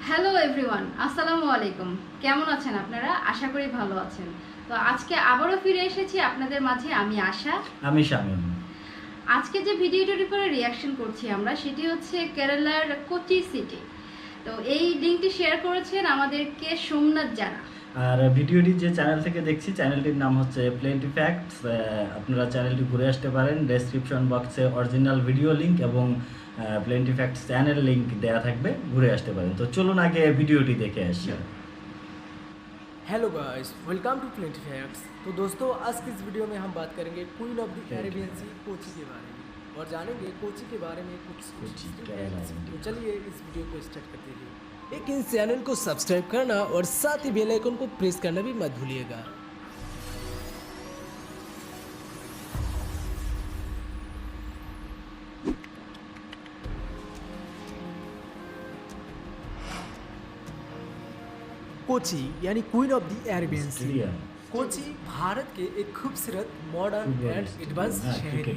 Hello everyone, আসসালামু আলাইকুম। কেমন আছেন আপনারা? আশা করি ভালো আছেন। তো আজকে আবারও ফিরে এসেছি আপনাদের মাঝে। আমি আশা, আমি শামীম। আজকে যে ভিডিওটির উপরে রিয়াকশন করছি আমরা, সেটি হচ্ছে কেরালার কোচি সিটি। তো এই লিঙ্কটি শেয়ার করেছেন আমাদেরকে সোমনাথ জানা। আর ভিডিওটি যে চ্যানেল থেকে দেখছি, চ্যানেলটির নাম হচ্ছে প্লেন্টি ফ্যাক্টস। আপনারা চ্যানেলটি ঘুরে আসতে পারেন। ডেসক্রিপশন বক্সে অরিজিনাল ভিডিও লিঙ্ক এবং প্লেন্টি ফ্যাক্টস চ্যানেল লিঙ্ক দেওয়া থাকবে, ঘুরে আসতে পারেন। তো চলুন আগে ভিডিওটি দেখে আসি। Hello guys, welcome to plenty facts. तो दोस्तों, आज की इस वीडियो में हम बात करेंगे queen of the Caribbean sea Kochi के बारे में और जानेंगे कोची के बारे में कुछ facts। तो चलिए इस वीडियो को स्टार्ट करते हैं। लेकिन चैनल को सब्सक्राइब करना और साथ ही बेल आइकन को प्रेस करना भी मत भूलिएगा। कोची यानी क्वीन ऑफ द अरेबियन सी। कोची भारत के एक खूबसूरत मॉडर्न एंड एडवांस शहर है।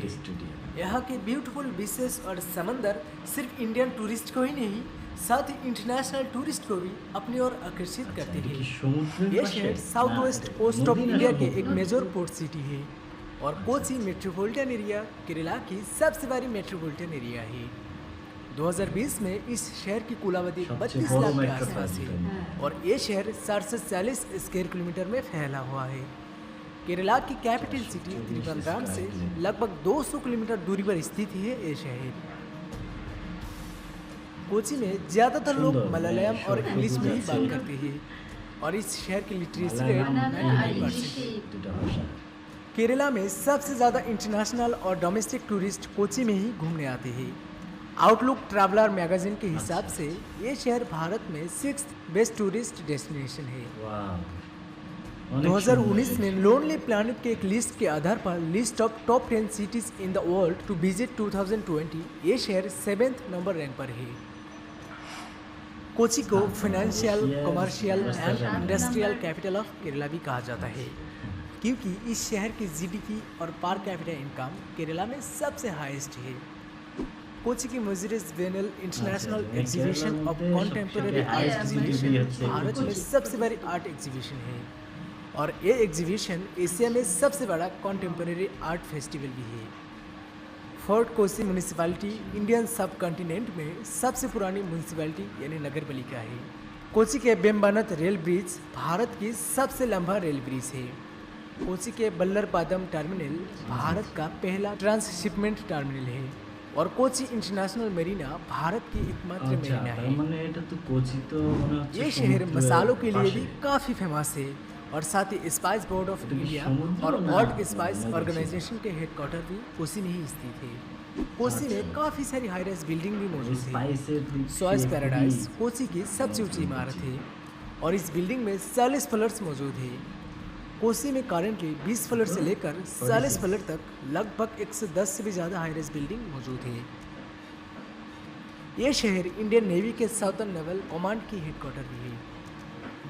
यहाँ के ब्यूटीफुल बीचेस और समंदर सिर्फ इंडियन टूरिस्ट को ही नहीं, साथ ही इंटरनेशनल टूरिस्ट को भी अपनी ओर आकर्षित करते हैं। ये शहर south west coast of India के एक मेजर पोर्ट सिटी है और कोची मेट्रोपॉलिटन एरिया केरला की सबसे बड़ी मेट्रोपॉलिटन एरिया है। 2020 में इस शहर की कुल आबादी 32 लाख के आसपास है और ये शहर 440 स्क्वायर किलोमीटर में फैला हुआ है। केरला की कैपिटल सिटी त्रिवेंद्रम से लगभग 200 किलोमीटर दूरी पर स्थित है ये शहर। कोची में ज़्यादातर लोग मलयालम और इंग्लिश में ही बात करते हैं और इस शहर की लिटरेसी रेट 99% है। केरला में सबसे ज़्यादा इंटरनेशनल और डोमेस्टिक टूरिस्ट कोची में ही घूमने आते हैं। आउटलुक ट्रैवलर मैगजीन के हिसाब से ये शहर भारत में 6th बेस्ट टूरिस्ट डेस्टिनेशन है। 2019 में लोनली प्लैनेट के एक लिस्ट के आधार पर list of top 10 cities in the world to visit 2020 ये शहर 7th नंबर रैंक पर है। कोची को financial, commercial and industrial capital of Kerala भी कहा जाता है क्योंकि इस शहर की जीडीपी और पर कैपिटा इनकम केरला में सबसे हाईएस्ट है। कोची की Muziris Biennale international exhibition of contemporary art exhibition Bharat में सबसे बड़ी आर्ट एग्जीबिशन है और ये एग्जीबिशन एशिया में सबसे बड़ा कॉन्टेम्पोरेरी आर्ट फेस्टिवल भी है। फोर्ट कोसी म्यूनिसिपैलिटी इंडियन सब कॉन्टिनेंट में सबसे पुरानी म्यूनिसिपैलिटी यानी नगर पालिका है। कोची के बेम्बानत रेल ब्रिज भारत की सबसे लंबा रेल ब्रिज है। कोची के बल्लरपादम टर्मिनल भारत का पहला ट्रांसशिपमेंट टर्मिनल है और कोची इंटरनेशनल मरीना भारत की एकमात्र मरीना है। ये शहर मसालों के लिए भी काफ़ी फेमस है और साथ ही स्पाइस बोर्ड ऑफ इंडिया और वर्ल्ड स्पाइस ऑर्गेनाइजेशन के हेडक्वार्टर भी कोची में ही स्थित है। कोची में काफ़ी सारी हाई राइज बिल्डिंग भी मौजूद है। सॉइस पैराडाइज कोची की सबसे ऊंची इमारत है और इस बिल्डिंग में 40 फ्लोर्स मौजूद है। कोची में करेंटली 20 फ्लोर से लेकर 40 फ्लोर तक लगभग 110 से भी ज़्यादा हाई राइज बिल्डिंग मौजूद है। ये शहर इंडियन नेवी के साउथर्न नेवल कमांड की हेडक्वार्टर भी है।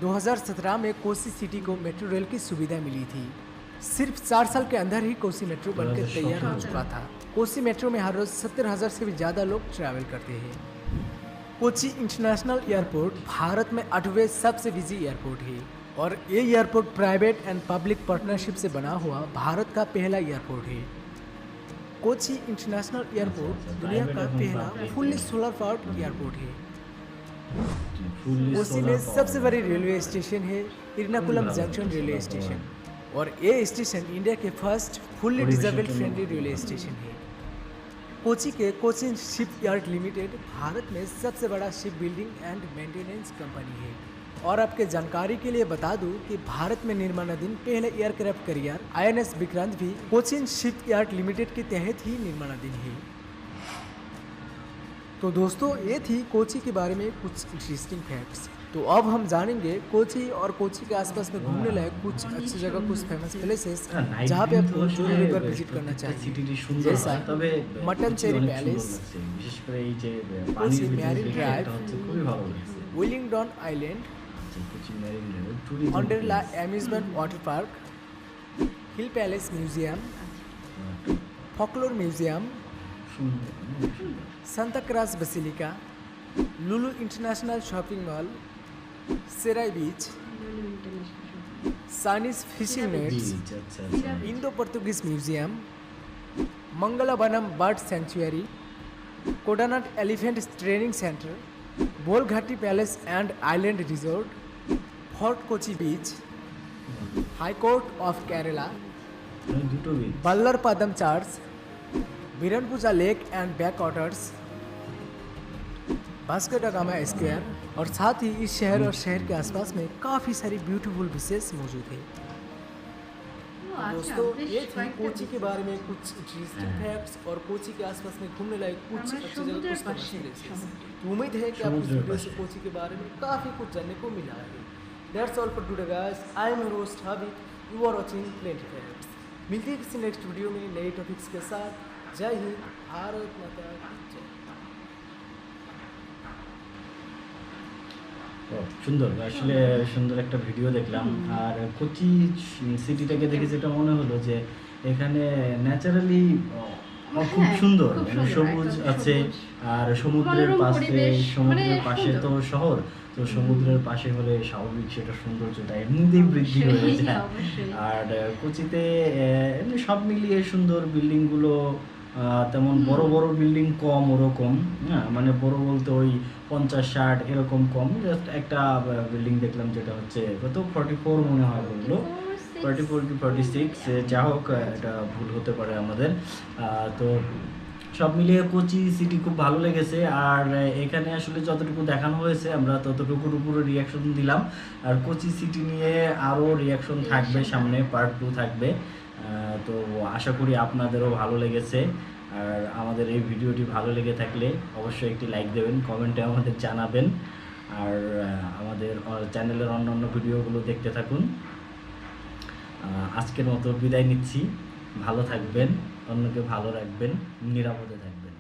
2017 में कोची सिटी को मेट्रो रेल की सुविधा मिली थी। सिर्फ 4 साल के अंदर ही कोची मेट्रो बनकर तैयार हो चुका था। कोची मेट्रो में हर रोज 70,000 से भी ज़्यादा लोग ट्रैवल करते हैं। कोची इंटरनेशनल एयरपोर्ट भारत में 8वें सबसे बिजी एयरपोर्ट है और ये airport private and public partnership से बना हुआ भारत का पहला एयरपोर्ट है। कोची इंटरनेशनल एयरपोर्ट दुनिया का पहला फुल्ली सोलर पावर्ड एयरपोर्ट है। कोची में सबसे बड़ी रेलवे स्टेशन है इरनाकुलम जंक्शन रेलवे स्टेशन और ये स्टेशन इंडिया के first fully disable friendly railway station है। कोची के Cochin ship yard limited Bharat में सबसे बड़ा ship building and maintenance company है और आपके जानकारी के लिए बता दूं कि भारत में निर्माणाधीन पहले एयरक्राफ्ट कैरियर INS विक्रांत भी कोचिन शिप यार्ड लिमिटेड के तहत ही निर्माणाधीन है। तो दोस्तों, ये थी कोची के बारे में कुछ इंटरेस्टिंग फैक्ट्स। तो अब हम जानेंगे कोची और कोची के आसपास में घूमने लायक कुछ अच्छी जगह, कुछ फेमस प्लेसेस जहाँ पे आपको जरूर एक बार विजिट करना चाहिए, जैसा Mattancherry palace, Kochi marine drive, Willingdon island, Wonderla amusement water park, hill palace museum, folklore museum, Santa Cruz basilica, Lulu international shopping mall, Cherai beach, Chinese fishing nets, আচ্ছা আচ্ছা। Indo Portuguese museum, Mangalavanam bird sanctuary, Kodanad elephant training centre, Bolgatty palace and island resort, fort Kochi beach, high court of Kerala, দুটো beach. Vallarpadam church, Veeranpuzha lake and backwaters, Vasco da Gama square और साथ ही इस शहर और शहर के आसपास में काफ़ी सारी ब्यूटीफुल बीचेस मौजूद है। दोस्तों ये थी कोची के बारे में कुछ इंटरेस्टिंग फैक्ट्स और कोची के आसपास में घूमने लायक कुछ अच्छी जगह, कुछ फेमस प्लेसेस। तो उम्मीद है कि आपको इस वीडियो से कोची के बारे में काफ़ी कुछ जानने को मिला है। That's all for today guys, I'm your host Habib, you are watching plenty facts. मिलते हैं किसी नेक्स्ट वीडियो में नए टॉपिक्स के साथ। जय हिंद, भारत माता की जय। ও, সুন্দর, আসলে সুন্দর একটা ভিডিও দেখলাম। আর কোচি সিটিটাকে দেখে যেটা মনে হলো যে এখানে ন্যাচারালি খুব হ্যাঁ, সুন্দর, খুব মানে সুন্দর, সবুজ একদম আছে। সবুজ। আর সমুদ্রের মনোরম পাশে, পরিবেশ, সমুদ্রের মানে পাশে তো সুন্দর। শহর, তো সমুদ্রের পাশে হলে স্বাভাবিক সেটা সৌন্দর্যটা এমনিতেই বৃদ্ধি হয়ে অবশ্যই, যায়। অবশ্যই। আর কোচিতে এমনি সব মিলিয়ে সুন্দর, বিল্ডিংগুলো তেমন বড় বড় বিল্ডিং কম ওরকম, হ্যাঁ, মানে বড় বলতে ওই 50-60 এরকম কম। জাস্ট একটা বিল্ডিং দেখলাম যেটা হচ্ছে কত 44 মনে হয় বললো, 44 কি 46, যা হোক এটা ভুল হতে পারে আমাদের। তো সব মিলিয়ে কোচি সিটি খুব ভালো লেগেছে। আর এখানে আসলে যতটুকু দেখানো হয়েছে আমরা ততটুকুর উপরে রিয়াকশন দিলাম। আর কোচি সিটি নিয়ে আরও রিয়াকশন থাকবে, সামনে পার্ট 2 থাকবে। তো আশা করি আপনাদেরও ভালো লেগেছে। আর আমাদের এই ভিডিওটি ভালো লেগে থাকলে অবশ্যই একটি লাইক দেবেন, কমেন্টে আমাদের জানাবেন। আর আমাদের চ্যানেলের অন্যান্য ভিডিওগুলো দেখতে থাকুন। আজকের মতো বিদায় নিচ্ছি। ভালো থাকবেন, অন্যকে ভালো রাখবেন, নিরাপদে থাকবেন।